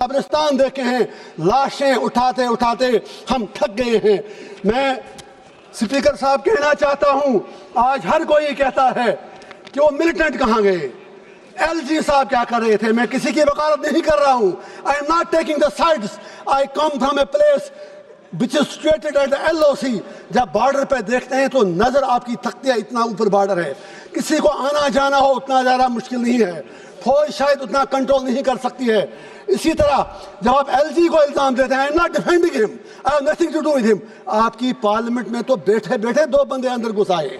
قبرستان دیکھے ہیں، لاشیں اٹھاتے اٹھاتے ہم تھک گئے ہیں۔ میں سپیکر صاحب کہنا چاہتا ہوں، آج ہر کوئی کہتا ہے کہ وہ ملیٹنٹ کہاں گئے، ایل جی صاحب کیا کر رہے تھے۔ میں کسی کی وکالت نہیں کر رہا ہوں، I am not taking the sides, I come from a place which is situated at the LOC۔ جب بارڈر پہ دیکھتے ہیں تو نظر آپ کی تھکتی ہے، اتنا اوپر بارڈر ہے، کسی کو آنا جانا ہو اتنا زیادہ مشکل نہیں ہے، فوج شاید اتنا کنٹرول نہیں کر سکتی ہے۔ اسی طرح جب آپ ایل جی کو الزام دیتے ہیں، I am not defending him, I have nothing to do with him۔ آپ کی پارلیمنٹ میں تو بیٹھے بیٹھے 2 بندے اندر گھس آئے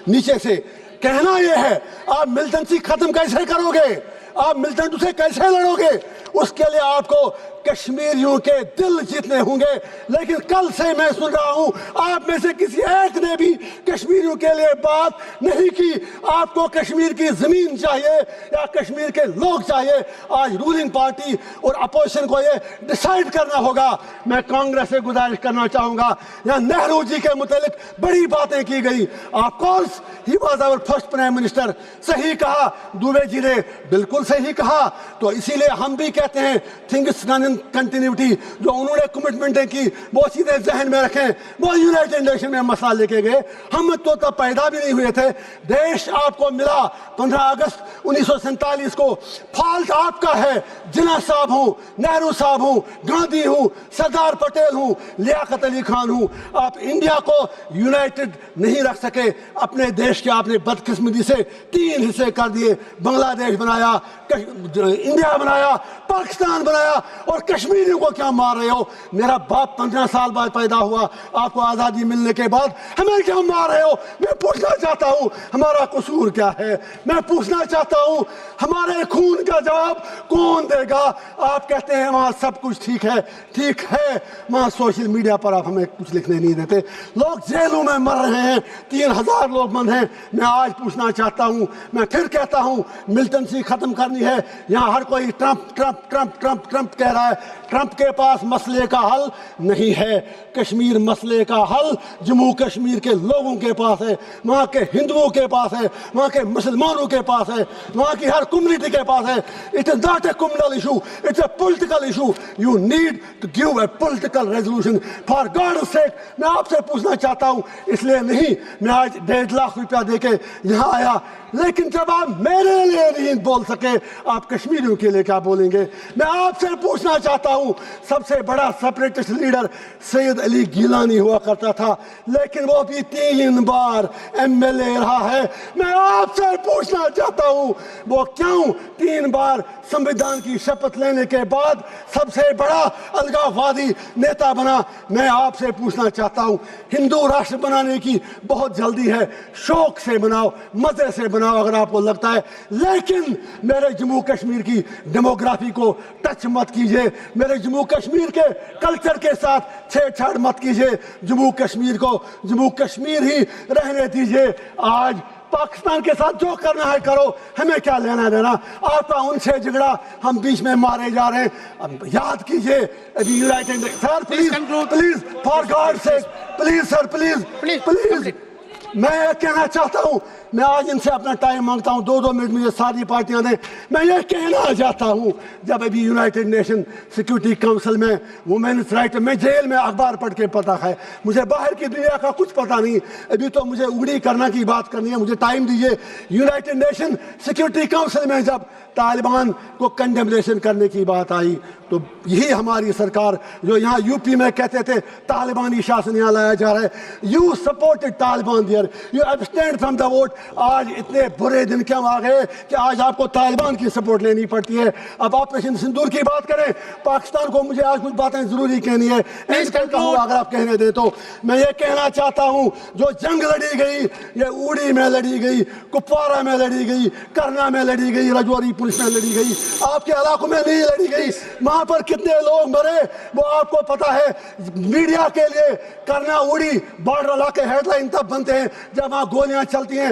نیچے سے۔ کہنا یہ ہے، آپ ملٹنسی ختم کیسے کرو گے، آپ ملٹنٹ سے کیسے لڑو گے؟ اس کے لیے آپ کو کشمیریوں کے دل جیتنے ہوں گے۔ لیکن کل سے میں سن رہا ہوں آپ میں سے کسی ایک نے بھی کشمیریوں کے لیے بات نہیں کی۔ آپ کو کشمیر کی زمین چاہیے یا کشمیر کے لوگ چاہیے؟ آج رولنگ پارٹی اور اپوزیشن کو یہ ڈیسائیڈ کرنا ہوگا۔ میں کانگریس سے گزارش کرنا چاہوں گا، یہاں نہرو جی کے متعلق بڑی باتیں کی گئی، of course he was our first prime minister, صحیح کہا دوبے جی نے، بالکل صحیح کہا۔ تو اسی لیے ہم بھی کہتے ہیں تھنگس ڈن ان کنٹینیوٹی، جو انہوں نے کمٹمنٹیں کی وہ سیدھے ذہن میں رکھیں۔ وہ یونائٹڈ نیشن میں مسئلہ لے کے گئے، ہم تو تب پیدا بھی نہیں ہوئے تھے۔ دیش آپ کو ملا 15 اگست 1947 کو، فالٹ آپ کا ہے۔ جناح صاحب ہوں، نہرو صاحب ہوں، گاندھی ہوں، سردار پٹیل ہوں، لیاقت علی خان ہوں، آپ انڈیا کو یونائٹڈ نہیں رکھ سکے۔ اپنے دیش کے آپ نے بدقسمتی سے 3 حصے کر دیے، بنگلہ دیش بنایا، انڈیا بنایا، پاکستان بنایا، اور کشمیریوں کو کیا مار رہے ہو؟ میرا باپ 15 سال بعد پیدا ہوا، آپ کو آزادی ملنے کے بعد ہمیں کیا مار رہے ہو؟ میں پوچھنا چاہتا ہوں ہمارا قصور کیا ہے؟ میں پوچھنا چاہتا ہوں ہمارے خون کا جواب کون دے گا؟ آپ کہتے ہیں وہاں سب کچھ ٹھیک ہے، ٹھیک ہے، وہاں سوشل میڈیا پر آپ ہمیں کچھ لکھنے نہیں دیتے، لوگ جیلوں میں مر رہے ہیں، 3000 لوگ بند ہیں۔ میں آج پوچھنا چاہتا ہوں، میں پھر کہتا ہوں ملٹنسی ختم کرنی ہے۔ یہاں ہر کوئی Trump Trump Trump Trump Trump کہہ رہا ہے، ٹرمپ کے پاس مسئلے کا حل نہیں ہے۔ کشمیر مسئلے کا حل جموں کشمیر کے لوگوں کے پاس ہے، وہاں کے ہندوؤں کے پاس ہے، وہاں کے مسلمانوں کے پاس ہے، وہاں کی ہر کمیونٹی کے پاس ہے۔ It is not a communal issue, it's a political issue. You need to give a political resolution. For God's sake، میں آپ سے پوچھنا چاہتا ہوں، اس لیے نہیں میں آج 1.5 لاکھ روپیہ دے کے یہاں آیا، لیکن جب آپ میرے لیے نہیں بول سکے، آپ کشمیریوں کے لیے کیا بولیں گے؟ میں آپ سے پوچھنا چاہتا ہوں، سب سے بڑا سپریٹسٹ لیڈر سید علی گیلانی ہوا کرتا تھا، لیکن وہ بھی 3 بار MLA رہا ہے۔ میں آپ سے پوچھنا چاہتا ہوں وہ کیوں 3 بار سمویدھان کی شپت لینے کے بعد سب سے بڑا الگاووادی نیتا بنا؟ میں آپ سے پوچھنا چاہتا ہوں، ہندو راشٹر بنانے کی بہت جلدی ہے، شوق سے بناؤ، مزے سے بناؤ اگر آپ کو لگتا ہے، لیکن میرے جموں کشمیر کی ڈیموگرافی کو ٹچ مت کیجئے، میرے جموں کشمیر کے کلچر کے ساتھ چھیڑ چھاڑ مت کیجئے، جموں کشمیر کو جموں کشمیر ہی رہنے دیجئے۔ آج پاکستان کے ساتھ جو کرنا ہے کرو، ہمیں کیا لینا دینا؟ آپ کا ان سے جھگڑا، ہم بیچ میں مارے جا رہے ہیں۔ اب یاد کیجئے ابھی united sir please please for God sake please sir please میں یہ کہنا چاہتا ہوں، میں آج ان سے اپنا ٹائم مانگتا ہوں، 2 منٹ مجھے ساری پارٹیاں دیں۔ میں یہ کہنا چاہتا ہوں، جب ابھی یونائٹڈ نیشن سیکورٹی کونسل میں وومنس رائٹ، میں جیل میں اخبار پڑھ کے پتا ہے، مجھے باہر کی دنیا کا کچھ پتا نہیں، ابھی تو مجھے اگڑی کرنا کی بات کرنی ہے، مجھے ٹائم دیجیے۔ یونائٹڈ نیشن سیکورٹی کونسل میں جب طالبان کو کنڈمنیشن کرنے کی بات آئی تو یہی ہماری سرکار جو یہاں یو پی میں کہتے تھے طالبانی شاسن یہاں لایا جا رہا ہے، you supported Taliban there, you abstained from the vote. آج اتنے برے دن کیوں آ گئے کہ آج آپ کو طالبان کی سپورٹ لینی پڑتی ہے؟ اب آپریشن سندور کی بات کریں، پاکستان کو مجھے آج کچھ باتیں ضروری کہنی ہے، اگر آپ کہنے دیں تو میں یہ کہنا چاہتا ہوں، جو جنگ لڑی گئی، یہ اوڑی میں لڑی گئی، کپوارہ میں لڑی گئی، کرنا میں لڑی گئی، رجوری پولیس میں لڑی گئی، آپ کے علاقوں میں نہیں لڑی گئی۔ وہاں پر کتنے لوگ مرے وہ آپ کو پتا ہے۔ میڈیا کے لیے کرنا اوڑی بارڈر علاقے ہیڈ لائن تب بنتے ہیں جب وہاں گولیاں چلتی ہیں،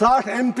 60 MP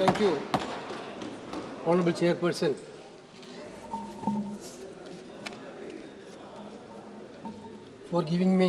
Thank you, Honorable Chairperson, for giving me.